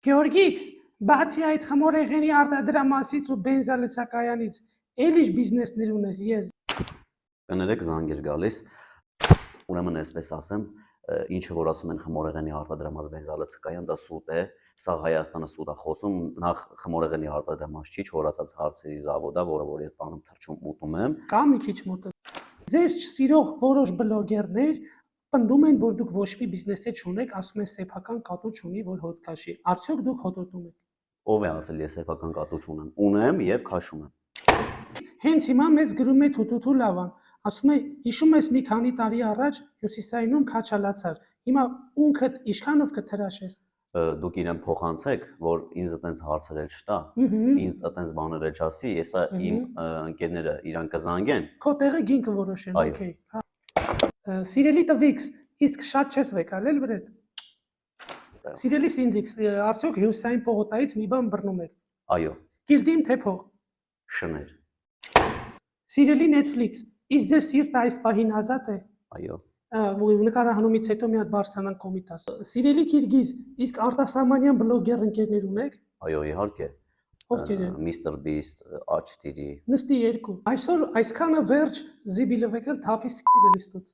Գեորգիքս, բացի այդ խմորեղենի արտադրամասից ու բենզալցակայանից, էլ ինչ բիզնեսներ ունես ես։ Կներեք զանգ էր գալիս, ուրեմն այսպես ասեմ, ինչը որ ասում են խմորեղենի արտադրամաս բենզալցակայան, դա սուտ է, սա Հայաստանը սուտ է խոսում, նախ խմորեղենի արտադրամաս չի, չորացած հարցերի զավոդ է, որը որ ես տանում թռչում ուտում եմ։ Կա մի քիչ մոտը։ Ձեզ չսիրող որոշ բլոգերներ պնդում են, որ դուք ոչ մի բիզնես չունեք, ասում են սեփական կատու չունի, որ հոտ քաշի։ Արդյոք դուք հոտոտում եք։ Ով է ասել ես սեփական կատու չունեմ։ Ունեմ եւ քաշում եմ։ Հենց հիմա մեզ գրում է Թութութու Լավան, ասում է, հիշում ես մի քանի տարի առաջ Հյուսիսայինում քաչալացար։ Հիմա ունքդ ինչքանով կթրաշես։ Դուք իրեն փոխանցեք, որ ինձ այտենց հարցեր էլ չտա, ինձ այտենց բաներ էլ չասի, հեսա իմ ընկերները իրան կզանգեն։ Քո տեղը գինքը որոշեն, օքեյ։ Սիրելի տվիքս, իսկ շատ չես վեկալել վրեդ։ Սիրելի Սինձիքս, արդյոք Հյուսիսային պողոտայից մի բան բռնում եք։ Այո, Կիլդին թե փող։ շներ։ Սիրելի Netflix, իսկ ձեր սիրտը այս պահին ազատ է։ Այո, Նկարահանումից հետո մի հատ բարձրանան կոմիտաս։ Սիրելի Կիրգիզ, իսկ արտասահմանյան բլոգեր ընկերներ ունեք։ այո, իհարկե։ Ովքեր են։ Mr. Beast, Աչտիրի։ Նստի երկու։ Այսօր այսքանը վերջ զիբիլվեկել թափի սիրելիստուց։